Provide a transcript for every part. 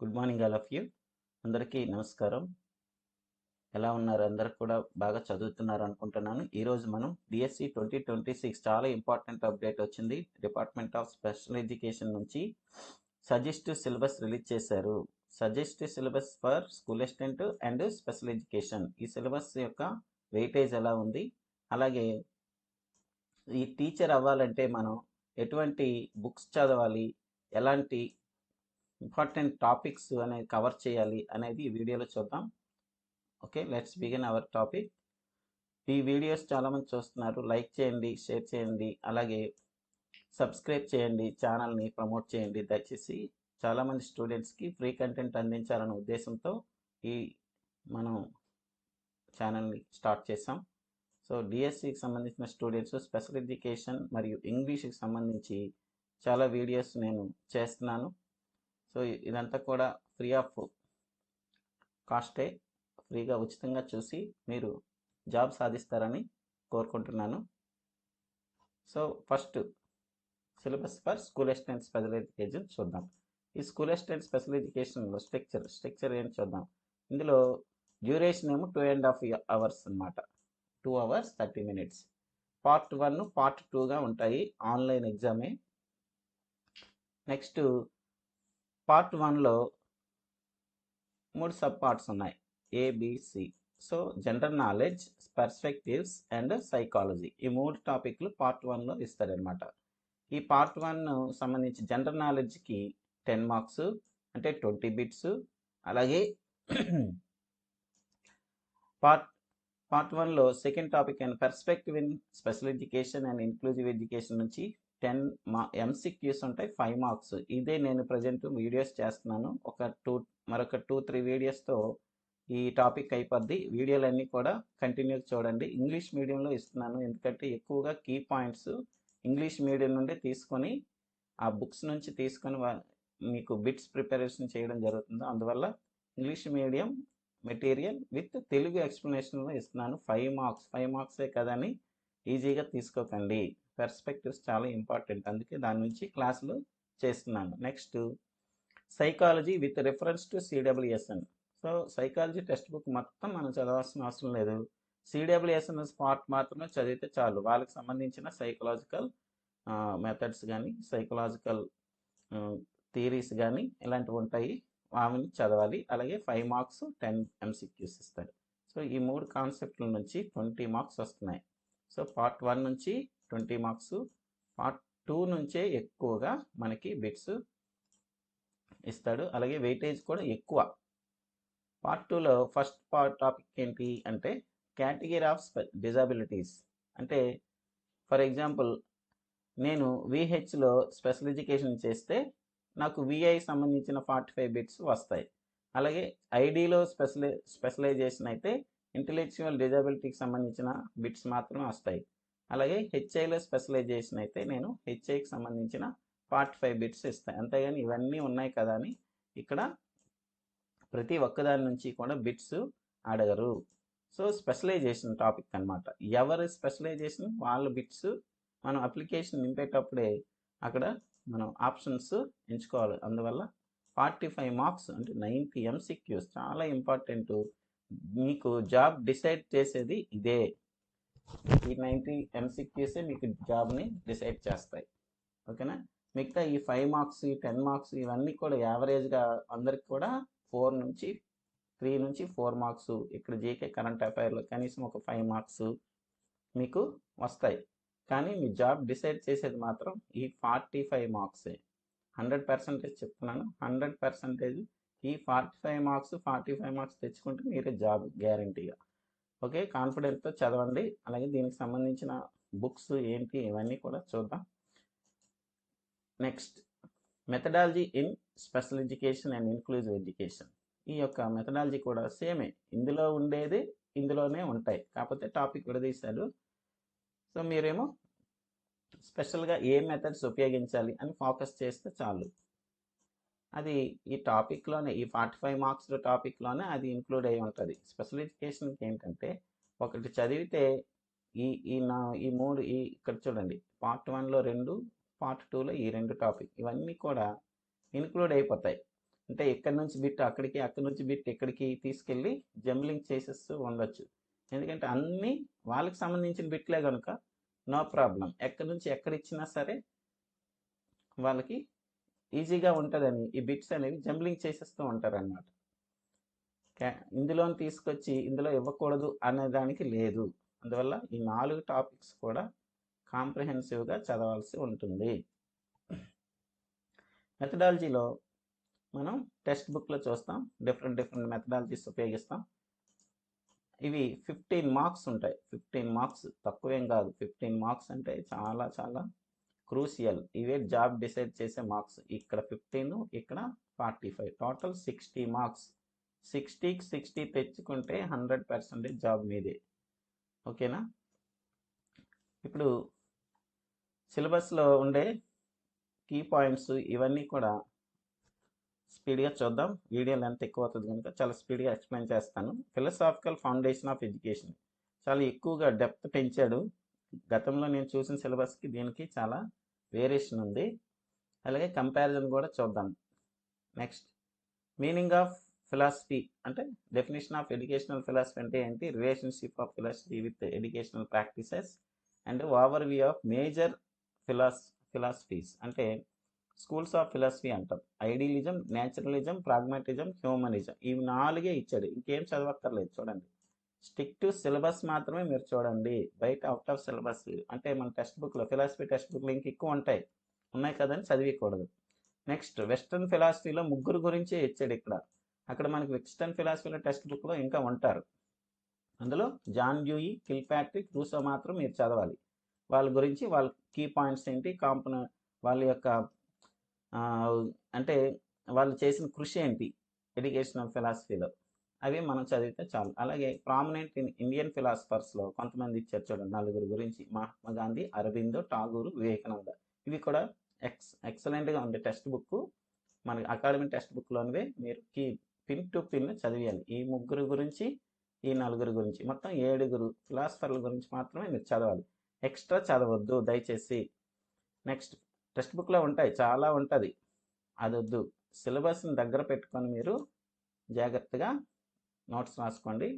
Good morning all of you. అందరికీ నమస్కారం. ఎలా ఉన్నారు? అందరూ కూడా బాగా చదువుతున్నారు అనుకుంటున్నాను. ఈరోజు మనం డిఎస్సి 2026 చాలా ఇంపార్టెంట్ అప్డేట్ వచ్చింది. డిపార్ట్మెంట్ ఆఫ్ స్పెషల్ ఎడ్యుకేషన్ నుంచి సజెస్టివ్ సిలబస్ రిలీజ్ చేశారు. Suggestive syllabus for school assistant and special education. ఈ సిలబస్ యొక్క వెయిటేజ్ ఎలా ఉంది, అలాగే ఈ టీచర్ అవ్వాలంటే మనం ఎటువంటి బుక్స్ చదవాలి, ఎలాంటి ఇంపార్టెంట్ టాపిక్స్ అనేది కవర్ చేయాలి అనేది ఈ వీడియోలో చూద్దాం. Okay, let's begin our topic. ఈ వీడియోస్ చాలామంది చూస్తున్నారు, లైక్ చేయండి, షేర్ చేయండి, అలాగే సబ్స్క్రైబ్ చేయండి, ఛానల్ని ప్రమోట్ చేయండి. దయచేసి చాలామంది స్టూడెంట్స్కి ఫ్రీ కంటెంట్ అందించాలనే ఉద్దేశంతో ఈ మనం ఛానల్ని స్టార్ట్ చేసాం. సో డిఎస్సికి సంబంధించిన స్టూడెంట్స్ స్పెషల్ ఎడ్యుకేషన్ మరియు ఇంగ్లీష్కి సంబంధించి చాలా వీడియోస్ నేను చేస్తున్నాను. సో ఇదంతా కూడా ఫ్రీ ఆఫ్ కాస్టే, ఫ్రీగా ఉచితంగా చూసి మీరు జాబ్ సాధిస్తారని కోరుకుంటున్నాను. So first syllabus for school assistant special education చూద్దాం. ఈ స్కూల్ అసిస్టెంట్ స్పెషల్ ఎడ్యుకేషన్లో స్ట్రక్చర్ ఏంటి చూద్దాం. ఇందులో డ్యూరేషన్ ఏమో 2.5 hours అనమాట. 2 hours 30 minutes. పార్ట్ 1 పార్ట్ 2గా ఉంటాయి. ఆన్లైన్ ఎగ్జామే. నెక్స్ట్ పార్ట్ 1లో 3 సబ్ పార్ట్స్ ఉన్నాయి, ABC. So general knowledge, perspectives and psychology, ఈ 3 టాపిక్లు పార్ట్ 1లో ఇస్తారనమాట. ఈ పార్ట్ 1 సంబంధించి జనరల్ నాలెడ్జ్కి 10 మార్క్స్ అంటే 20 బిట్స్. అలాగే పార్ట్ 1లో సెకండ్ టాపిక్ అయిన perspective in special education and inclusive education నుంచి 10 MCQs ఉంటాయి, 5 మార్క్స్. ఇదే నేను ప్రజెంట్ వీడియోస్ చేస్తున్నాను. మరొక 2-3 వీడియోస్తో ఈ టాపిక్ అయిపోద్ది. వీడియోలన్నీ కూడా కంటిన్యూ చూడండి. ఇంగ్లీష్ మీడియంలో ఇస్తున్నాను, ఎందుకంటే ఎక్కువగా కీ పాయింట్స్ ఇంగ్లీష్ మీడియం నుండి తీసుకొని ఆ బుక్స్ నుంచి తీసుకొని మీకు బిట్స్ ప్రిపరేషన్ చేయడం జరుగుతుంది. అందువల్ల English medium material with Telugu ఎక్స్ప్లెనేషన్లో ఇస్తున్నాను. 5 మార్క్సే కదని ఈజీగా తీసుకోకండి. పర్స్పెక్టివ్స్ చాలా ఇంపార్టెంట్, అందుకే దాని నుంచి క్లాసులు చేస్తున్నాను. Next psychology with reference to CWSN. So psychology text book మొత్తం మనం చదవాల్సిన అవసరం లేదు. సిడబ్ల్యూఎస్ఎన్ పార్ట్ మాత్రమే చదివితే చాలు. వాళ్ళకి సంబంధించిన సైకలాజికల్ మెథడ్స్ కానీ, సైకలాజికల్ థియరీస్ కానీ ఇలాంటివి ఉంటాయి, ఆమెను చదవాలి. అలాగే 5 మార్క్స్ 10 MCQs ఇస్తాడు. సో ఈ 3 కాన్సెప్ట్ల నుంచి 20 మార్క్స్ వస్తున్నాయి. సో పార్ట్ 1 నుంచి 20 మార్క్స్, పార్ట్ 2 నుంచే ఎక్కువగా మనకి బిట్స్ ఇస్తాడు. అలాగే వెయిటేజ్ కూడా ఎక్కువ. పార్ట్ 2లో ఫస్ట్ టాపిక్ ఏంటి అంటే కేటగిరీ ఆఫ్ డిజబిలిటీస్. అంటే ఫర్ ఎగ్జాంపుల్ నేను విహెచ్లో స్పెషల్ ఎడ్యుకేషన్ చేస్తే నాకు విఐ సంబంధించిన 45 బిట్స్ వస్తాయి. అలాగే ఐడిలో స్పెషలైజేషన్ అయితే ఇంటెలెక్చువల్ డిజబిలిటీకి సంబంధించిన బిట్స్ మాత్రమే వస్తాయి. అలాగే హెచ్ఐలో స్పెషలైజేషన్ అయితే నేను హెచ్ఐకి సంబంధించిన 45 బిట్స్ ఇస్తాయి. అంతేగాని ఇవన్నీ ఉన్నాయి కదా అని ఇక్కడ ప్రతి ఒక్కదాని నుంచి కూడా బిట్స్ అడగరు. సో స్పెషలైజేషన్ టాపిక్ అనమాట. ఎవరి స్పెషలైజేషన్ వాళ్ళ బిట్స్ మనం అప్లికేషన్ నింపేటప్పుడే అక్కడ మనం ఆప్షన్స్ ఎంచుకోవాలి. అందువల్ల 45 మార్క్స్ అంటే 90 MCQs చాలా ఇంపార్టెంట్. మీకు జాబ్ డిసైడ్ చేసేది ఇదే. ఈ 90 MCQసే మీకు జాబ్ని డిసైడ్ చేస్తాయి. ఓకేనా? మిగతా ఈ 5 మార్క్స్, ఈ 10 మార్క్స్ ఇవన్నీ కూడా యావరేజ్గా అందరికి కూడా 3 నుంచి 4 మార్క్స్. ఇక్కడ జీకే కరెంట్ అఫైర్లో కనీసం ఒక 5 మార్క్స్ మీకు వస్తాయి. కానీ మీ జాబ్ డిసైడ్ చేసేది మాత్రం ఈ 45 మార్క్సే. 100% చెప్తున్నాను, 100% ఈ 45 మార్క్స్ తెచ్చుకుంటే మీరే జాబ్ గ్యారంటీగా. ఓకే, కాన్ఫిడెంట్తో చదవండి. అలాగే దీనికి సంబంధించిన బుక్స్ ఏంటి ఇవన్నీ కూడా చూద్దాం. Next methodology in special education and inclusive education. ఈ యొక్క మెథడాలజీ కూడా సేమే, ఇందులో ఉండేది ఇందులోనే ఉంటాయి, కాకపోతే టాపిక్ విడదీశాడు. సో మీరేమో స్పెషల్గా ఏ మెథడ్స్ ఉపయోగించాలి అని ఫోకస్ చేస్తే చాలు. అది ఈ టాపిక్లోనే, ఈ 45 మార్క్స్ టాపిక్లోనే అది ఇంక్లూడ్ అయి ఉంటుంది. స్పెషల్ ఎడ్యుకేషన్కి ఏంటంటే ఒకటి చదివితే ఈ 3 ఇక్కడ చూడండి, పార్ట్ 1లో 2, పార్ట్ 2లో ఈ 2 టాపిక్ ఇవన్నీ కూడా ఇంక్లూడ్ అయిపోతాయి. అంటే ఇక్కడ నుంచి బిట్ అక్కడికి, అక్కడి నుంచి బిట్ ఇక్కడికి తీసుకెళ్ళి జంబ్లింగ్ చేసేస్తూ ఉండొచ్చు. ఎందుకంటే అన్నీ వాళ్ళకి సంబంధించిన బిట్లే కనుక నో ప్రాబ్లం. ఎక్కడి నుంచి ఎక్కడ ఇచ్చినా సరే వాళ్ళకి ఈజీగా ఉంటుందని ఈ బిట్స్ అనేవి జంబ్లింగ్ చేసేస్తూ ఉంటారన్నమాట. ఇందులో తీసుకొచ్చి ఇందులో ఇవ్వకూడదు అనే దానికి లేదు. అందువల్ల ఈ 4 టాపిక్స్ కూడా కాంప్రిహెన్సివ్గా చదవాల్సి ఉంటుంది. మెథడాలజీలో మనం టెక్స్ట్ బుక్లో చూస్తాం, డిఫరెంట్ మెథడాలజీస్ ఉపయోగిస్తాం. ఇవి 15 మార్క్స్ ఉంటాయి. 15 మార్క్స్ తక్కువేం కాదు. 15 మార్క్స్ అంటే చాలా చాలా క్రూషియల్. ఇవే జాబ్ డిసైడ్ చేసే మార్క్స్. ఇక్కడ 15, ఇక్కడ 45, టోటల్ 60 మార్క్స్. 60కి 60 తెచ్చుకుంటే 100% జాబ్ మీదే. ఓకేనా? ఇప్పుడు సిలబస్లో ఉండే కీ పాయింట్స్ ఇవన్నీ కూడా స్పీడ్గా చూద్దాం. వీడియో లెంత్ ఎక్కువ అవుతుంది కనుక చాలా స్పీడ్గా ఎక్స్ప్లెయిన్ చేస్తాను. ఫిలసాఫికల్ ఫౌండేషన్ ఆఫ్ ఎడ్యుకేషన్ చాలా ఎక్కువగా డెప్త్ పెంచాడు. గతంలో నేను చూసిన సిలబస్కి దీనికి చాలా వేరియేషన్ ఉంది. అలాగే కంపారిజన్ కూడా చూద్దాం. నెక్స్ట్ మీనింగ్ ఆఫ్ ఫిలాసఫీ అంటే డెఫినేషన్ ఆఫ్ ఎడ్యుకేషనల్ ఫిలాసఫీ అంటే ఏంటి, relationship of philosophy with educational practices and over view of major philosophies అంటే స్కూల్స్ ఆఫ్ ఫిలాసఫీ అంటాం. ఐడియలిజం, నేచురలిజం, ప్రాగ్మాటిజం, హ్యూమనిజం ఇవి 4 ఇచ్చాడు. ఇంకేం చదవక్కర్లేదు. చూడండి, స్టిక్ టు సిలబస్ మాత్రమే మీరు చూడండి. బయట అవుట్ ఆఫ్ సిలబస్ అంటే మన టెక్స్ట్ బుక్లో ఫిలాసఫీ టెక్స్ట్ బుక్లో ఇంక ఎక్కువ ఉన్నాయి కదని చదివికూడదు. నెక్స్ట్ వెస్ట్రన్ ఫిలాసఫీలో 3 గురించే ఇచ్చాడు ఇక్కడ. అక్కడ మనకి వెస్ట్రన్ ఫిలాసఫీలో టెక్స్ట్ బుక్లో ఇంకా ఉంటారు. అందులో జాన్ డ్యూయి, కిల్పాట్రిక్, రూసో మాత్రం మీరు చదవాలి. వాళ్ళ గురించి వాళ్ళ కీ పాయింట్స్ ఏంటి, వాళ్ళ యొక్క అంటే వాళ్ళు చేసిన కృషి ఏంటి ఎడ్యుకేషనల్ ఫిలాసఫీలో, అవి మనం చదివితే చాలు. అలాగే ప్రామినెంట్ ఇండియన్ ఫిలాసఫర్స్లో కొంతమంది ఇచ్చారు చూడండి, 4 గురించి. మహాత్మా గాంధీ, అరబిందో, ఠాగూరు, వివేకానంద. ఇవి కూడా ఎక్సలెంట్గా ఉంది టెక్స్ట్ బుక్. మన అకాడమిక్ టెక్స్ట్ బుక్లోనివే మీరు పిన్ టు పిన్ చదివేయాలి. ఈ 3 గురించి, ఈ 4 గురించి, మొత్తం 7 ఫిలాసఫర్ల గురించి మాత్రమే మీరు చదవాలి. ఎక్స్ట్రా చదవద్దు దయచేసి. నెక్స్ట్ టెక్స్ట్ బుక్లో ఉంటాయి, చాలా ఉంటుంది, అది వద్దు. సిలబస్ని దగ్గర పెట్టుకొని మీరు జాగ్రత్తగా నోట్స్ రాసుకోండి.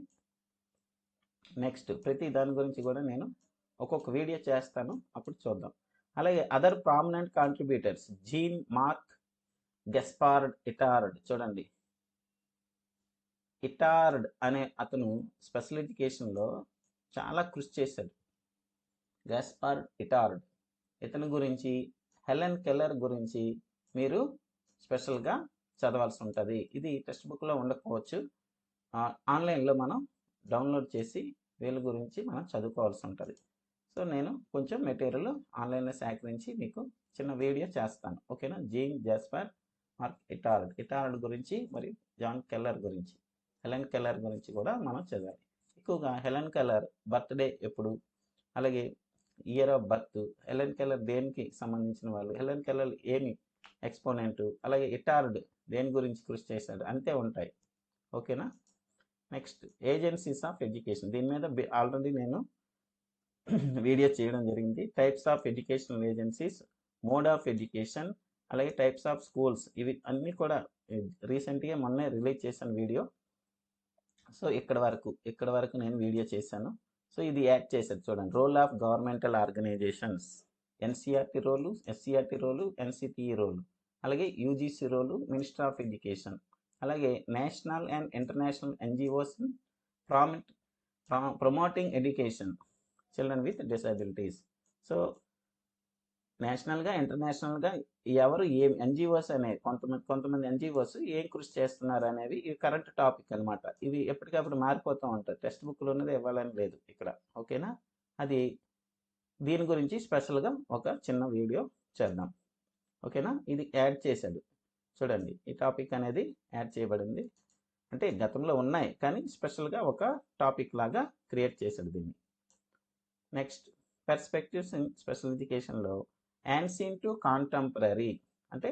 నెక్స్ట్ ప్రతి దాని గురించి కూడా నేను ఒక్కొక్క వీడియో చేస్తాను, అప్పుడు చూద్దాం. అలాగే other prominent contributors Jean Marc Gaspard Itard. చూడండి, ఇటార్డ్ అనే అతను స్పెషల్ ఎడ్యుకేషన్లో చాలా కృషి చేశాడు. గెస్పార్డ్ ఇటార్డ్, ఇతని గురించి, హెలెన్ కెల్లర్ గురించి మీరు స్పెషల్గా చదవాల్సి ఉంటుంది. ఇది టెక్స్ట్ బుక్లో ఉండకపోవచ్చు, ఆన్లైన్లో మనం డౌన్లోడ్ చేసి వీళ్ళ గురించి మనం చదువుకోవాల్సి ఉంటుంది. సో నేను కొంచెం మెటీరియల్ ఆన్లైన్లో సేకరించి మీకు చిన్న వీడియో చేస్తాను. ఓకేనా? జీన్ గెస్పార్డ్ మార్క్ ఇటార్డ్ గురించి, మరి జాన్ కెల్లర్ గురించి, హెలెన్ కెల్లర్ గురించి కూడా మనం చదవాలి. ఎక్కువగా హెలెన్ కెల్లర్ బర్త్డే ఎప్పుడు, అలాగే year of birth, Helen Keller దేనికి సంబంధించిన వాళ్ళు, హెలెన్ కెల్లర్ ఏమి ఎక్స్పోనెంట్, అలాగే ఇటార్డ్ దేని గురించి కృషి చేశాడు, అంతే ఉంటాయి. ఓకేనా? నెక్స్ట్ ఏజెన్సీస్ ఆఫ్ ఎడ్యుకేషన్, దీని మీద ఆల్రెడీ నేను వీడియో చేయడం జరిగింది. Types of educational agencies, mode of education, అలాగే టైప్స్ ఆఫ్ స్కూల్స్, ఇవి అన్నీ కూడా రీసెంట్గా మొన్నే రిలీజ్ చేశాను వీడియో. సో ఇక్కడ వరకు నేను వీడియో చేశాను. సో ఇది యాడ్ చేశారు చూడండి. Role of governmental organisations, NCERT role, SCERT role, NCTE role, అలాగే UGC role, minister of education, అలాగే national and international NGOs promoting education children with disabilities. So నేషనల్గా, ఇంటర్నేషనల్గా ఎవరు ఏం ఎన్జిఓస్ అనేవి కొంతమంది ఎన్జిఓస్ ఏం కృషి చేస్తున్నారు అనేవి ఇవి కరెంట్ టాపిక్ అనమాట. ఇవి ఎప్పటికప్పుడు మారిపోతూ ఉంటాయి. టెక్స్ట్ బుక్లో ఉన్నది ఇవ్వాలని లేదు ఇక్కడ. ఓకేనా? అది దీని గురించి స్పెషల్గా ఒక చిన్న వీడియో చేద్దాం. ఓకేనా? ఇది యాడ్ చేశాడు చూడండి, ఈ టాపిక్ అనేది యాడ్ చేయబడింది. అంటే గతంలో ఉన్నాయి కానీ స్పెషల్గా ఒక టాపిక్ లాగా క్రియేట్ చేశాడు దీన్ని. నెక్స్ట్ పర్స్పెక్టివ్స్ ఇన్ స్పెషల్ ఎడ్యుకేషన్లో యాన్సియన్ టు కాంటెంపరీ అంటే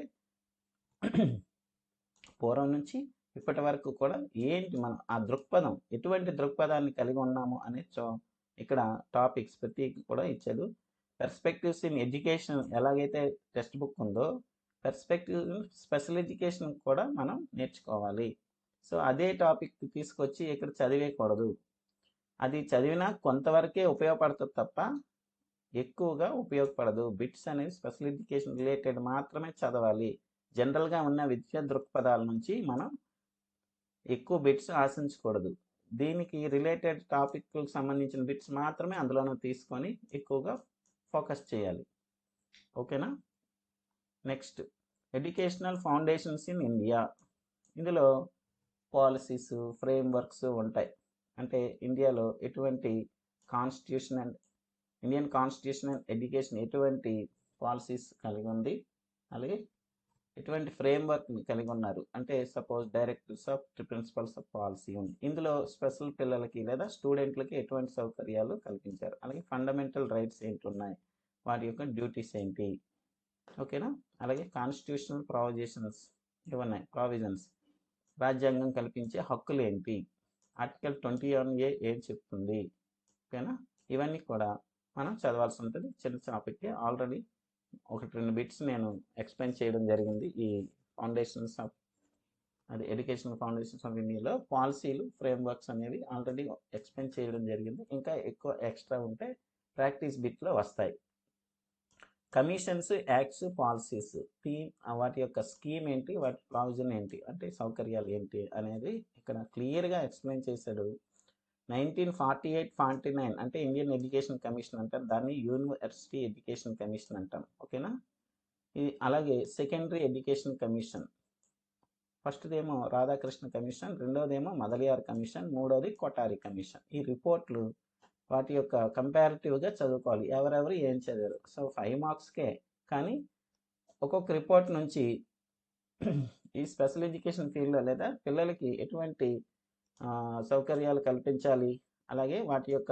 పూర్వం నుంచి ఇప్పటి వరకు కూడా ఏంటి మనం ఆ దృక్పథం, ఎటువంటి దృక్పథాన్ని కలిగి ఉన్నాము అనేది ఇక్కడ టాపిక్స్ ప్రతి కూడా ఇచ్చాడు. పర్స్పెక్టివ్స్ ఇన్ ఎడ్యుకేషన్ ఎలాగైతే టెక్స్ట్ బుక్ ఉందో పర్స్పెక్టివ్ స్పెషల్ ఎడ్యుకేషన్ కూడా మనం నేర్చుకోవాలి. సో అదే టాపిక్ తీసుకొచ్చి ఇక్కడ చదివేయకూడదు. అది చదివినా కొంతవరకే ఉపయోగపడుతుంది తప్ప ఎక్కువగా ఉపయోగపడదు. బిట్స్ అనేవి స్పెషల్ ఎడ్యుకేషన్ రిలేటెడ్ మాత్రమే చదవాలి. జనరల్గా ఉన్న విద్యా దృక్పథాల నుంచి మనం ఎక్కువ బిట్స్ ఆశించకూడదు. దీనికి రిలేటెడ్ టాపిక్కి సంబంధించిన బిట్స్ మాత్రమే అందులోనే తీసుకొని ఎక్కువగా ఫోకస్ చేయాలి. ఓకేనా? Next, educational foundations in India. ఇందులో పాలసీస్, ఫ్రేమ్వర్క్స్ ఉంటాయి. అంటే ఇండియాలో ఎటువంటి constitution and Indian constitution and education ఎటువంటి పాలసీస్ కలిగి ఉంది, అలాగే ఎటువంటి ఫ్రేమ్వర్క్ని కలిగి ఉన్నారు. అంటే suppose directives of principles of policy ఉంది. ఇందులో స్పెషల్ పిల్లలకి లేదా స్టూడెంట్లకి ఎటువంటి సౌకర్యాలు కల్పించారు, అలాగే ఫండమెంటల్ రైట్స్ ఏంటి ఉన్నాయి, వాటి యొక్క డ్యూటీస్ ఏంటి. ఓకేనా? అలాగే కాన్స్టిట్యూషనల్ ప్రావిజన్స్, రాజ్యాంగం కల్పించే హక్కులు ఏంటి, ఆర్టికల్ 21A ఏం చెప్తుంది. ఓకేనా? ఇవన్నీ కూడా మనం చదవాల్సి ఉంటుంది. చిన్న టాపిక్. ఆల్రెడీ 1-2 బిట్స్ నేను ఎక్స్ప్లెయిన్ చేయడం జరిగింది. ఈ foundations of educational foundations of ఇండియాలో పాలసీలు, ఫ్రేమ్వర్క్స్ అనేవి ఆల్రెడీ ఎక్స్ప్లెయిన్ చేయడం జరిగింది. ఇంకా ఎక్కువ ఎక్స్ట్రా ఉంటే ప్రాక్టీస్ బిట్లో వస్తాయి. కమిషన్స్, యాక్ట్స్, పాలసీస్, వాటి యొక్క స్కీమ్ ఏంటి, వాటి ప్రావిజన్ ఏంటి, అంటే సౌకర్యాలు ఏంటి అనేది ఇక్కడ క్లియర్గా ఎక్స్ప్లెయిన్ చేశాడు. 1948-49 అంటే ఇండియన్ ఎడ్యుకేషన్ కమిషన్ అంటారు, దాన్ని యూనివర్సిటీ ఎడ్యుకేషన్ కమిషన్ అంటాం. ఓకేనా? ఇది అలాగే సెకండరీ ఎడ్యుకేషన్ కమిషన్, ఫస్ట్దేమో రాధాకృష్ణ కమిషన్, రెండోదేమో మదలియార్ కమిషన్, మూడోది కొఠారి కమిషన్. ఈ రిపోర్ట్లు వాటి యొక్క కంపారిటివ్గా చదువుకోవాలి, ఎవరెవరు ఏం చదివారు. సో 5 మార్క్స్కే, కానీ ఒక్కొక్క రిపోర్ట్ నుంచి ఈ స్పెషల్ ఎడ్యుకేషన్ ఫీల్డ్లో లేదా పిల్లలకి ఎటువంటి సౌకర్యాలు కల్పించాలి, అలాగే వాటి యొక్క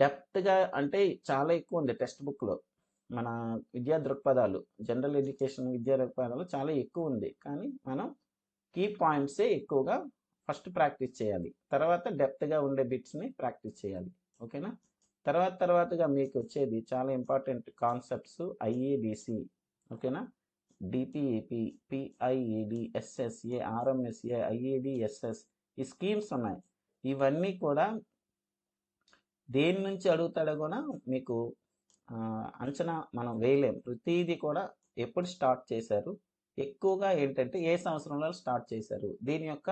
డెప్త్గా అంటే చాలా ఎక్కువ ఉంది టెక్స్ట్ బుక్లో. మన విద్యా దృక్పథాలు, జనరల్ ఎడ్యుకేషన్ విద్యా దృక్పథాలు చాలా ఎక్కువ ఉంది, కానీ మనం కీ పాయింట్సే ఎక్కువగా ఫస్ట్ ప్రాక్టీస్ చేయాలి, తర్వాత డెప్త్గా ఉండే బిట్స్ని ప్రాక్టీస్ చేయాలి. ఓకేనా? తర్వాతగా మీకు వచ్చేది చాలా ఇంపార్టెంట్ కాన్సెప్ట్స్, ఐఈడిసి. ఓకేనా? DPEP, PIED, SSA, RMSA, IEDSS, ఈ స్కీమ్స్ ఉన్నాయి. ఇవన్నీ కూడా దేని నుంచి అడుగుతాడో కూడా మీకు అంచనా మనం వేయలేం. ప్రతిదీ కూడా ఎప్పుడు స్టార్ట్ చేశారు, ఎక్కువగా ఏంటంటే ఏ సంవత్సరంలో స్టార్ట్ చేశారు, దీని యొక్క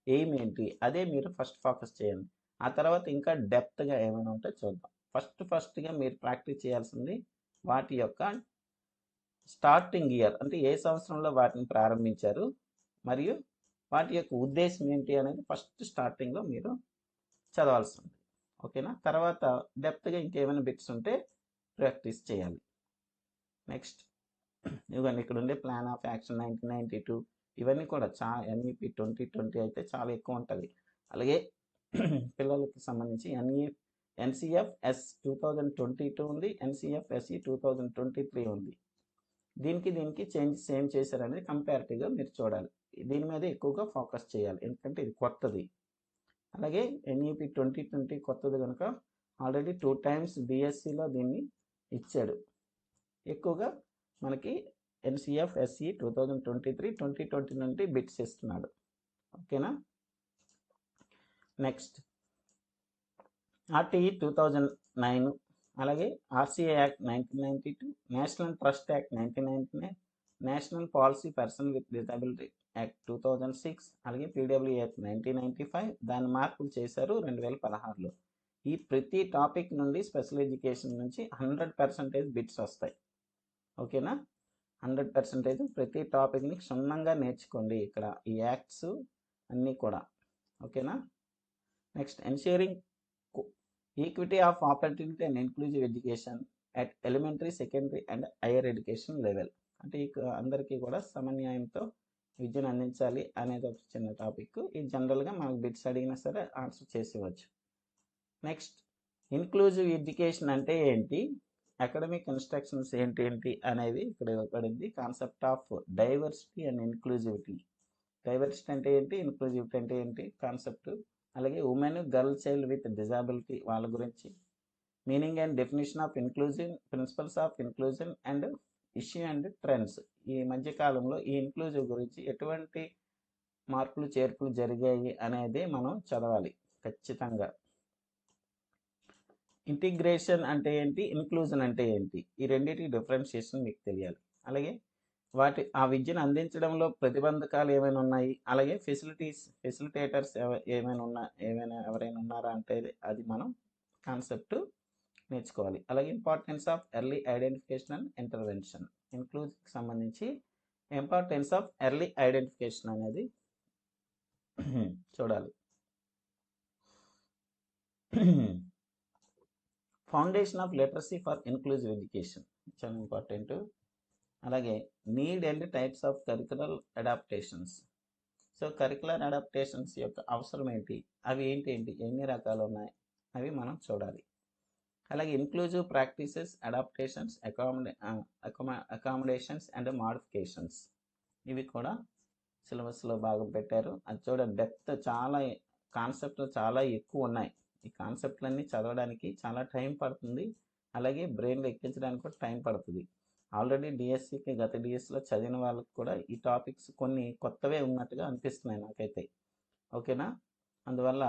ఎయిమ్ ఏంటి, అదే మీరు ఫస్ట్ ఫోకస్ చేయండి. ఆ తర్వాత ఇంకా డెప్త్గా ఏమైనా ఉంటే చూద్దాం. ఫస్ట్గా మీరు ప్రాక్టీస్ చేయాల్సింది వాటి యొక్క స్టార్టింగ్ ఇయర్, అంటే ఏ సంవత్సరంలో వాటిని ప్రారంభించారు, మరియు వాటి యొక్క ఉద్దేశం ఏంటి అనేది ఫస్ట్ స్టార్టింగ్లో మీరు చదవాల్సి ఉంది. ఓకేనా? తర్వాత డెప్త్గా ఇంకేమైనా బిట్స్ ఉంటే ప్రాక్టీస్ చేయాలి. నెక్స్ట్, ఇవన్నీ ఇక్కడ ఉండే ప్లాన్ ఆఫ్ యాక్షన్ 1992, ఇవన్నీ కూడా ఎన్ఈపి 2020 అయితే చాలా ఎక్కువ ఉంటుంది. అలాగే పిల్లలకి సంబంధించి ఎన్సిఎఫ్ఎస్ 2022 ఉంది, ఎన్సిఎఫ్ఎస్ఈ 2023 ఉంది. దీనికి చేంజెస్ ఏం చేశారనేది కంపారిటివ్గా మీరు చూడాలి. దీని మీద ఎక్కువగా ఫోకస్ చేయాలి, ఎందుకంటే ఇది కొత్తది. అలాగే ఎన్ఈపి 2020 కొత్తది కనుక ఆల్రెడీ 2 times బిఎస్సిలో దీన్ని ఇచ్చాడు. ఎక్కువగా మనకి ఎన్సిఎఫ్ఎస్ఈ 2023, 2020 నుండి బిట్స్ ఇస్తున్నాడు. ఓకేనా? నెక్స్ట్, ఆర్టీఈ 2009, అలాగే RCA act 1992, national trust act 1999, national policy person with disability act 2006, అలాగే పీడబ్ల్యూ యాక్ట్ 1995. దాని మార్పులు చేశారు 2016లో. ఈ ప్రతి టాపిక్ నుండి స్పెషల్ ఎడ్యుకేషన్ నుంచి 100% బిట్స్ వస్తాయి. ఓకేనా? 100% ప్రతి టాపిక్ని క్షుణ్ణంగా నేర్చుకోండి ఇక్కడ, ఈ యాక్ట్స్ అన్నీ కూడా. ఓకేనా? Next, ensuring equity of opportunity and inclusive education at elementary, secondary and higher education level. అంటే అందరికీ కూడా సమన్యాయంతో విద్యను అందించాలి అనేది ఒక చిన్న టాపిక్. ఇది జనరల్గా మనకు బిట్స్ అడిగినా సరే ఆన్సర్ చేసేవచ్చు. నెక్స్ట్, ఇన్క్లూజివ్ ఎడ్యుకేషన్ అంటే ఏంటి, అకాడమిక్ ఇన్స్ట్రక్షన్స్ ఏంటి అనేది ఇక్కడ ఇవ్వబడింది. Concept of diversity and inclusivity. Diversity అంటే ఏంటి, ఇన్క్లూజివిటీ అంటే ఏంటి కాన్సెప్ట్. అలాగే women, girl child with disability వాళ్ళ గురించి. Meaning and definition of inclusion, principles of inclusion and issue and trends. ఈ మధ్య కాలంలో ఈ ఇన్క్లూజివ్ గురించి ఎటువంటి మార్పులు చేర్పులు జరిగాయి అనేది మనం చదవాలి ఖచ్చితంగా. ఇంటిగ్రేషన్ అంటే ఏంటి, ఇన్క్లూజన్ అంటే ఏంటి, ఈ రెండింటికి డిఫరెన్షియేషన్ మీకు తెలియాలి. అలాగే ఆ విద్యను అందించడంలో ప్రతిబంధకాలు ఏమైనా ఉన్నాయి, అలాగే ఫెసిలిటేటర్స్ ఎవరైనా ఉన్నారా అంటే అది మనం కాన్సెప్ట్ నేర్చుకోవాలి. అలాగే importance of early identification and intervention. ఇన్క్లూజివ్కి సంబంధించి ఇంపార్టెన్స్ ఆఫ్ ఎర్లీ ఐడెంటిఫికేషన్ అనేది చూడాలి. Foundation of literacy for inclusive education చాలా ఇంపార్టెంట్. అలాగే need and types of curricular adaptations. So curricular adaptations యొక్క అవసరం ఏంటి, అవి ఏంటి, ఎన్ని రకాలు ఉన్నాయి అవి మనం చూడాలి. అలాగే inclusive practices, adaptations, accommodations and modifications, ఇవి కూడా సిలబస్లో భాగం పెట్టారు. అది చూడండి, డెప్త్ చాలా, కాన్సెప్ట్లు చాలా ఎక్కువ ఉన్నాయి. ఈ కాన్సెప్ట్లన్నీ చదవడానికి చాలా టైం పడుతుంది, అలాగే బ్రెయిన్లో ఎక్కించడానికి కూడా టైం పడుతుంది. ఆల్రెడీ డిఎస్సికి గత డిఎస్సిలో చదివిన వాళ్ళకి కూడా ఈ టాపిక్స్ కొన్ని కొత్తవే ఉన్నట్టుగా అనిపిస్తున్నాయి నాకైతే. ఓకేనా? అందువల్ల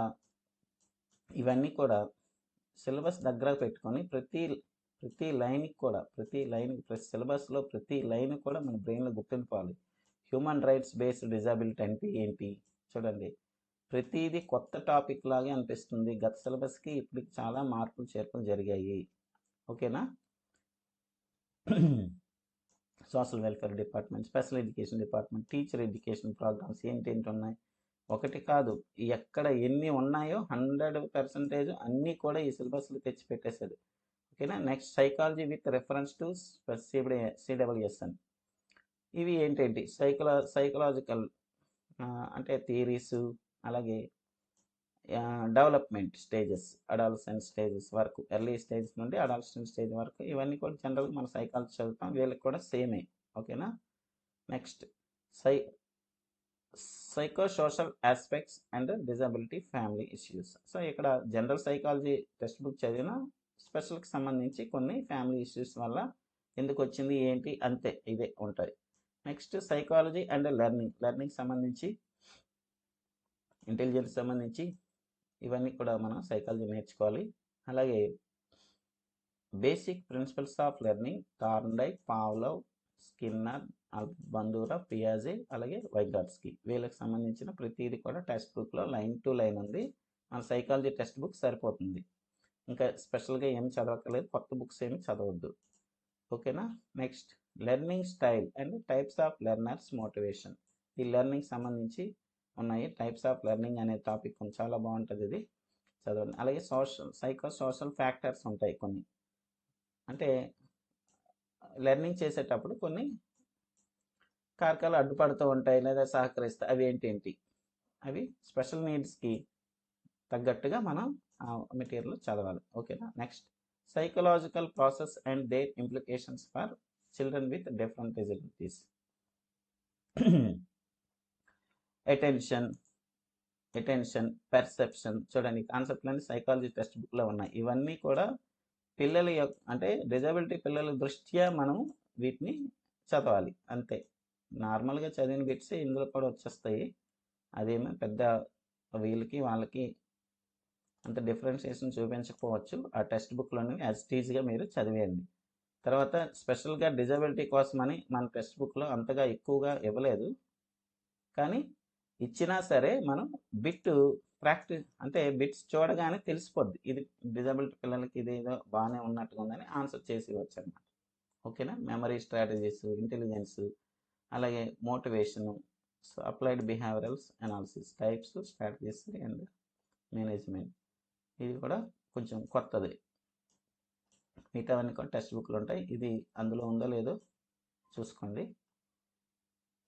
ఇవన్నీ కూడా సిలబస్ దగ్గర పెట్టుకొని ప్రతి లైన్కి కూడా ప్రతి సిలబస్లో ప్రతి లైన్ కూడా మన బ్రెయిన్లో గుర్తుండిపోవాలి. హ్యూమన్ రైట్స్ బేస్డ్ డిజబిలిటీ అంటే ఏంటి చూడండి, ప్రతిదీ కొత్త టాపిక్ లాగే అనిపిస్తుంది. గత సిలబస్కి ఇప్పటికి చాలా మార్పులు చేర్పులు జరిగాయి. ఓకేనా? Social welfare department, special education department, teacher education programmes ఏంటేంటి ఉన్నాయి, ఒకటి కాదు ఎక్కడ ఎన్ని ఉన్నాయో 100% అన్నీ కూడా ఈ సిలబస్లో తెచ్చి పెట్టేశారు. ఓకేనా? Next psychology with reference to CWSN. ఇవి ఏంటంటే సైకలాజికల్ అంటే థియరీస్, అలాగే డెవలప్మెంట్ స్టేజెస్, అడాలసెంట్ స్టేజెస్ వరకు, ఎర్లీ స్టేజ్ నుండి అడాలసెంట్ స్టేజ్ వరకు, ఇవన్నీ కూడా జనరల్గా మన సైకాలజీ చదువుతాం, వీళ్ళకి కూడా సేమే. ఓకేనా? Next psychosocial aspects and disability family issues. So ఇక్కడ జనరల్ సైకాలజీ టెక్స్ట్ బుక్ చదివిన స్పెషల్కి సంబంధించి కొన్ని ఫ్యామిలీ ఇష్యూస్ వల్ల ఎందుకు వచ్చింది ఏంటి అంతే, ఇదే ఉంటాయి. నెక్స్ట్ సైకాలజీ అండ్ లెర్నింగ్ సంబంధించి, ఇంటెలిజెన్స్ సంబంధించి ఇవన్నీ కూడా మనం సైకాలజీ నేర్చుకోవాలి. అలాగే basic principles of learning, Thorndike, Pavlov, Skinner, Bandura, పియాజే, అలాగే వైగాట్స్కీ, వీళ్ళకి సంబంధించిన ప్రతిదీ కూడా టెక్స్ట్ బుక్లో లైన్ టు లైన్ ఉంది. మన సైకాలజీ టెక్స్ట్ బుక్ సరిపోతుంది, ఇంకా స్పెషల్గా ఏమి చదవక్కర్లేదు, కొత్త బుక్స్ ఏమి చదవద్దు. ఓకేనా? Next learning style and types of learners motivation. ఈ లెర్నింగ్ సంబంధించి ఉన్నాయి. టైప్స్ ఆఫ్ లెర్నింగ్ అనే టాపిక్ చాలా బాగుంటుంది, ఇది చదవండి. అలాగే సోషల్ ఫ్యాక్టర్స్ ఉంటాయి కొన్ని, అంటే లెర్నింగ్ చేసేటప్పుడు కొన్ని కారకాలు అడ్డుపడుతూ ఉంటాయి లేదా సహకరిస్తాయి, అవి ఏంటి, అవి స్పెషల్ నీడ్స్కి తగ్గట్టుగా మనం ఆ మెటీరియల్ చదవాలి. ఓకేనా? Next psychological process and their implications for children with different disabilities. Attention, perception, చూడండి కాన్సెప్ట్లన్నీ సైకాలజీ టెక్స్ట్ బుక్లో ఉన్నాయి. ఇవన్నీ కూడా పిల్లల అంటే డిజబిలిటీ పిల్లల దృష్ట్యా మనం వీటిని చదవాలి అంతే. నార్మల్గా చదివిన బిట్స్ ఇందులో కూడా వచ్చేస్తాయి, అదేమో పెద్ద వీళ్ళకి వాళ్ళకి అంత డిఫరెన్షియేషన్ చూపించకపోవచ్చు. ఆ టెక్స్ట్ బుక్లోని యాజ్ టీజ్గా మీరు చదివేయండి. తర్వాత స్పెషల్గా డిజబిలిటీ కోసమని మన టెక్స్ట్ బుక్లో అంతగా ఎక్కువగా ఇవ్వలేదు, కానీ ఇచ్చినా సరే మనం ప్రాక్టీస్ అంటే బిట్స్ చూడగానే తెలిసిపోద్ది, ఇది డిజబిలిటీ పిల్లలకి ఇది ఏదో బాగానే ఉన్నట్టుగా ఉందని ఆన్సర్ చేసి ఇవ్వచ్చు అన్నమాట. ఓకేనా? మెమరీ స్ట్రాటజీస్, ఇంటెలిజెన్స్, అలాగే motivation, applied behaviourals analysis, types, strategies and management, ఇది కూడా కొంచెం కొత్తది. మిగతావన్నీ కూడా టెక్స్ట్ బుక్లు ఉంటాయి, ఇది అందులో ఉందో లేదో చూసుకోండి.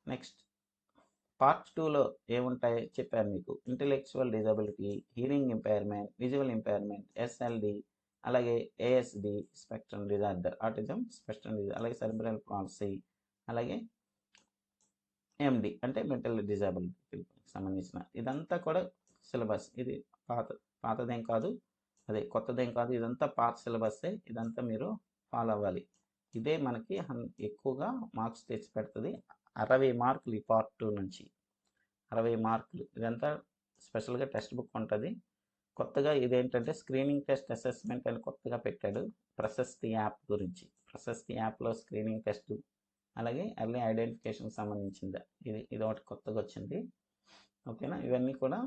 నెక్స్ట్ పార్ట్ 2లో ఏముంటాయి చెప్పాను మీకు. Intellectual disability, hearing impairment, visual impairment, SLD, అలాగే ASD, spectrum disorder, autism spectrum disorder, అలాగే సెరిబ్రల్ పాల్సీ, అలాగే ఎండి అంటే మెంటల్ డిజబిలిటీకి సంబంధించిన ఇదంతా కూడా సిలబస్. ఇది పాతదేం కాదు, అదే కొత్తదేం కాదు, ఇదంతా పాత సిలబస్సే, ఇదంతా మీరు ఫాలో అవ్వాలి. ఇదే మనకి ఎక్కువగా మార్క్స్ తెచ్చి పెడుతుంది. 60 మార్కులు ఈ పార్ట్ 2 నుంచి 60 మార్కులు. ఇదంతా స్పెషల్గా టెక్స్ట్ బుక్ ఉంటుంది. కొత్తగా ఇదేంటంటే స్క్రీనింగ్ టెస్ట్ అసెస్మెంట్ అని కొత్తగా పెట్టాడు ప్రశస్తి యాప్ గురించి. ప్రశస్తి యాప్లో స్క్రీనింగ్ టెస్ట్, అలాగే ఎర్లీ ఐడెంటిఫికేషన్ సంబంధించింది. ఇది ఒకటి కొత్తగా వచ్చింది. ఓకేనా. ఇవన్నీ కూడా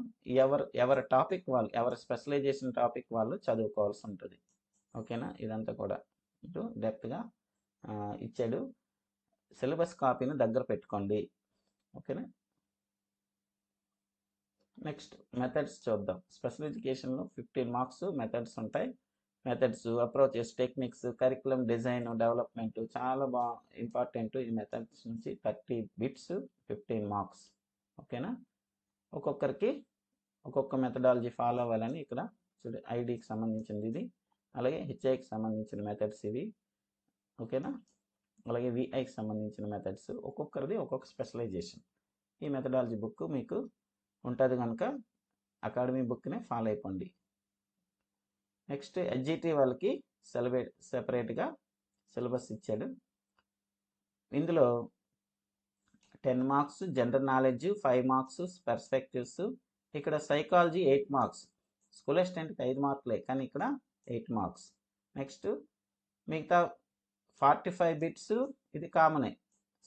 ఎవరి టాపిక్ వాళ్ళు, ఎవరి స్పెషలైజేషన్ టాపిక్ వాళ్ళు చదువుకోవాల్సి ఉంటుంది. ఓకేనా. ఇదంతా కూడా ఇటు డెప్త్గా ఇచ్చాడు. సిలబస్ కాపీని దగ్గర పెట్టుకోండి. ఓకేనా. నెక్స్ట్ మెథడ్స్ చూద్దాం. స్పెషల్ ఎడ్యుకేషన్లో 15 మార్క్స్ మెథడ్స్ ఉంటాయి. Methods, approaches, techniques, curriculum design, development చాలా ఇంపార్టెంట్. ఈ మెథడ్స్ నుంచి 30 బిట్స్ 15 మార్క్స్. ఓకేనా. ఒక్కొక్కరికి ఒక్కొక్క మెథడాలజీ ఫాలో అవ్వాలని ఇక్కడ చూడండి. ఐడికి సంబంధించింది ఇది, అలాగే హెచ్ఐకి సంబంధించిన మెథడ్స్ ఇవి. ఓకేనా. అలాగే విఐకి సంబంధించిన మెథడ్స్, ఒక్కొక్కరిది ఒక్కొక్క స్పెషలైజేషన్. ఈ మెథడాలజీ బుక్ మీకు ఉంటుంది కనుక అకాడమీ బుక్నే ఫాలో అయిపోండి. నెక్స్ట్ హెచ్జిటి వాళ్ళకి సెపరేట్గా సిలబస్ ఇచ్చాడు. ఇందులో 10 marks general knowledge, 5 marks perspectives. ఇక్కడ సైకాలజీ 8 మార్క్స్. స్కూల్ అసిస్టెంట్కి 5 మార్కులే, కానీ ఇక్కడ 8 మార్క్స్. నెక్స్ట్ మిగతా 45 బిట్స్ ఇది కామనే,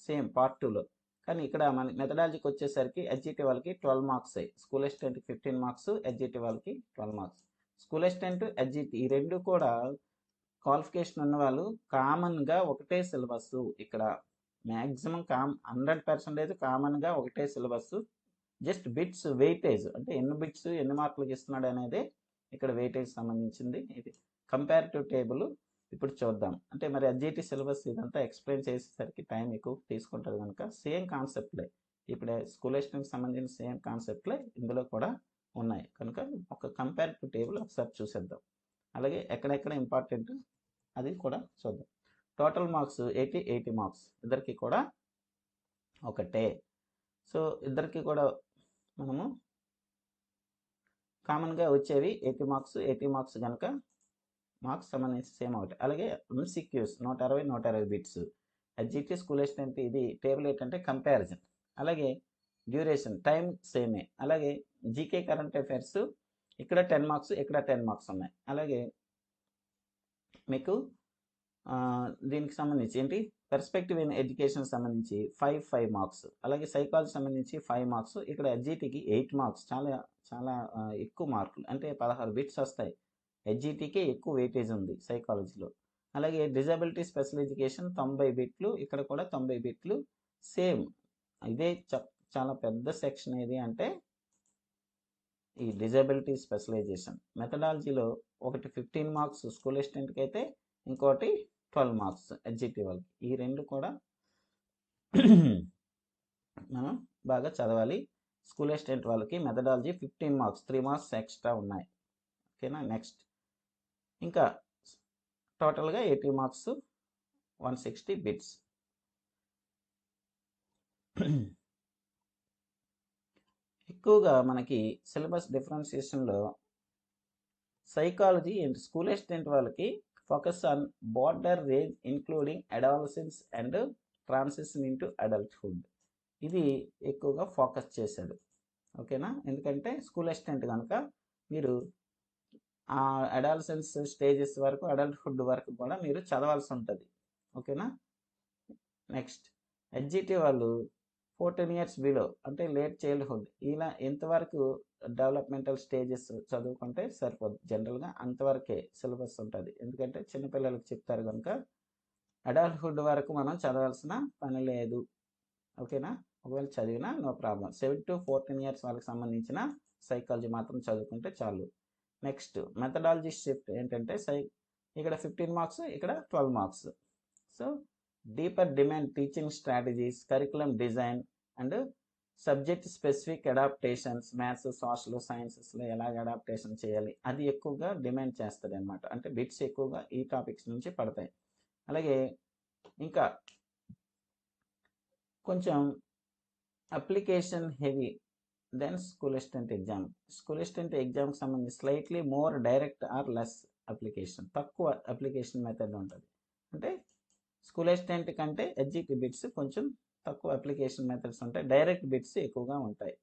సేమ్ పార్ట్ 2లో. కానీ ఇక్కడ మన మెథడాలజీకి వచ్చేసరికి హెచ్జిటి వాళ్ళకి 12 మార్క్స్. స్కూల్ అసిస్టెంట్కి 15 మార్క్స్, హెచ్జిటి వాళ్ళకి 12 మార్క్స్. స్కూల్ అసిస్టెంట్, హెచ్జిటి ఈ రెండు కూడా క్వాలిఫికేషన్ ఉన్న వాళ్ళు కామన్గా ఒకటే సిలబస్. ఇక్కడ మ్యాక్సిమం 100% కామన్గా ఒకటే సిలబస్. జస్ట్ బిట్స్ వెయిటేజ్, అంటే ఎన్ని బిట్స్ ఎన్ని మార్కులకు ఇస్తున్నాడు అనేది ఇక్కడ వెయిటేజ్ సంబంధించింది. ఇది కంపారిటివ్ టేబుల్ ఇప్పుడు చూద్దాం. అంటే మరి హెచ్జిటి సిలబస్ ఇదంతా ఎక్స్ప్లెయిన్ చేసేసరికి టైం ఎక్కువ తీసుకుంటుంది కనుక సేమ్ కాన్సెప్ట్లే, ఇప్పుడు స్కూల్ అసిస్టెంట్కి సంబంధించిన సేమ్ కాన్సెప్ట్లే ఇందులో కూడా ఉన్నాయి కనుక ఒక కంపారిటివ్ టేబుల్ ఒకసారి చూసేద్దాం. అలాగే ఎక్కడెక్కడ ఇంపార్టెంట్ అది కూడా చూద్దాం. టోటల్ మార్క్స్ 80 మార్క్స్ ఇద్దరికి కూడా ఒకటే. సో ఇద్దరికి కూడా మనము కామన్గా వచ్చేవి 80 మార్క్స్ కనుక మార్క్స్ సంబంధించి సేమ్ ఒకటి. అలాగే MCQs 160 bits. HGT school assistant ఇది టేబుల్ ఏంటంటే కంపారిజన్. అలాగే డ్యూరేషన్ టైం సేమే. అలాగే జీకే కరెంట్ అఫైర్స్ ఇక్కడ 10 మార్క్స్, ఇక్కడ 10 మార్క్స్ ఉన్నాయి. అలాగే మీకు దీనికి సంబంధించి ఏంటి పర్స్పెక్టివ్ ఇన్ ఎడ్యుకేషన్ సంబంధించి 5 మార్క్స్. అలాగే సైకాలజీ సంబంధించి 5 మార్క్స్. ఇక్కడ హెచ్జిటికి 8 మార్క్స్, చాలా చాలా ఎక్కువ మార్కులు, అంటే 16 బిట్స్ వస్తాయి. హెచ్జిటికి ఎక్కువ వెయిటేజ్ ఉంది సైకాలజీలో. అలాగే డిజబిలిటీ స్పెషల్ ఎడ్యుకేషన్ 90 బిట్లు, ఇక్కడ కూడా 90 బిట్లు సేమ్. ఇదే చాలా పెద్ద సెక్షన్ ఏది అంటే ఈ డిజబిలిటీ స్పెషలైజేషన్. మెథడాలజీలో ఒకటి 15 మార్క్స్ స్కూల్ అసిస్టెంట్కి అయితే, ఇంకోటి 12 మార్క్స్ హెచ్జిటి వాళ్ళకి. ఈ రెండు కూడా మనం బాగా చదవాలి. స్కూల్ అసిస్టెంట్ వాళ్ళకి మెథడాలజీ 15 మార్క్స్, 3 మార్క్స్ ఎక్స్ట్రా ఉన్నాయి. ఓకేనా. నెక్స్ట్ ఇంకా టోటల్గా 80 మార్క్స్ 160 బిట్స్. ఎక్కువగా మనకి సిలబస్ డిఫరెన్షియేషన్లో సైకాలజీ అండ్ స్కూల్ అసిస్టెంట్ వాళ్ళకి focus on border range including adolescence and transition into adulthood. ఇది ఎక్కువగా ఫోకస్ చేశాడు. ఓకేనా. ఎందుకంటే స్కూల్ అసిస్టెంట్ కనుక మీరు ఆ అడాలసెన్స్ స్టేజెస్ వరకు, అడల్ట్హుడ్ వరకు కూడా మీరు చదవాల్సి ఉంటుంది. ఓకేనా. నెక్స్ట్ హెచ్జిటి వాళ్ళు 14 years బిలో, అంటే లేట్ చైల్డ్హుడ్, ఇలా ఎంతవరకు డెవలప్మెంటల్ స్టేజెస్ చదువుకుంటే సరిపోదు. జనరల్గా అంతవరకే సిలబస్ ఉంటుంది, ఎందుకంటే చిన్నపిల్లలకు చెప్తారు కనుక అడల్ట్హుడ్ వరకు మనం చదవాల్సిన పని లేదు. ఓకేనా. ఒకవేళ చదివినా నో ప్రాబ్లం. 7 to 14 years వాళ్ళకి సంబంధించిన సైకాలజీ మాత్రం చదువుకుంటే చాలు. నెక్స్ట్ మెథడాలజీ షిఫ్ట్ ఏంటంటే ఇక్కడ 15 మార్క్స్, ఇక్కడ 12 marks. So deeper demand teaching strategies, curriculum design and subject specific adaptations, maths, social సైన్సెస్లో ఎలాగ అడాప్టేషన్ చేయాలి అది ఎక్కువగా డిమాండ్ చేస్తుంది అనమాట. అంటే బిట్స్ ఎక్కువగా ఈ టాపిక్స్ నుంచి పడతాయి. అలాగే ఇంకా కొంచెం application heavy then school assistant exam. School assistant ఎగ్జామ్కి సంబంధించి slightly more direct or less application, తక్కువ అప్లికేషన్ మెథడ్ ఉంటుంది. అంటే స్కూల్ అసిస్టెంట్ కంటే ఎడ్జిటి బిట్స్ కొంచెం తక్కువ అప్లికేషన్ మెథడ్స్ ఉంటాయి, డైరెక్ట్ బిట్స్ ఎక్కువగా ఉంటాయి.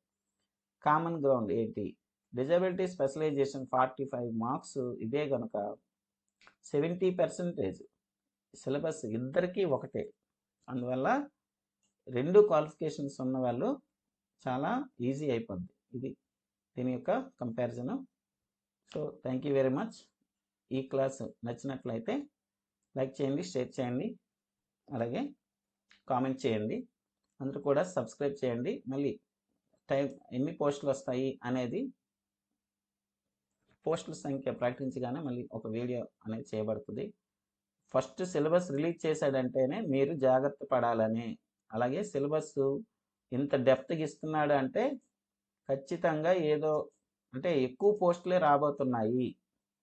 కామన్ గ్రౌండ్ ఏంటి? డిజబిలిటీ స్పెషలైజేషన్ 45 మార్క్స్, ఇదే కనుక 70% సిలబస్ ఇద్దరికీ ఒకటే. అందువల్ల 2 క్వాలిఫికేషన్స్ ఉన్న వాళ్ళు చాలా ఈజీ అయిపోద్ది. ఇది దీని యొక్క comparison. So thank you very much. ఈ క్లాస్ నచ్చినట్లయితే లైక్ చేయండి, షేర్ చేయండి, అలాగే కామెంట్ చేయండి. అందరూ కూడా సబ్స్క్రైబ్ చేయండి. మళ్ళీ ఎన్ని పోస్టులు వస్తాయి అనేది పోస్టుల సంఖ్య ప్రకటించగానే మళ్ళీ ఒక వీడియో అనేది చేయబడుతుంది. ఫస్ట్ సిలబస్ రిలీజ్ చేశాడంటేనే మీరు జాగ్రత్త పడాలని, అలాగే సిలబస్ ఇంత డెప్త్గా ఇస్తున్నాడు అంటే ఖచ్చితంగా ఏదో అంటే ఎక్కువ పోస్టులే రాబోతున్నాయి.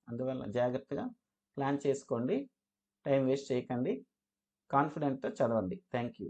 అందువల్ల జాగ్రత్తగా ప్లాన్ చేసుకోండి, టైం వేస్ట్ చేయకండి, కాన్ఫిడెంట్తో చదవండి. Thank you.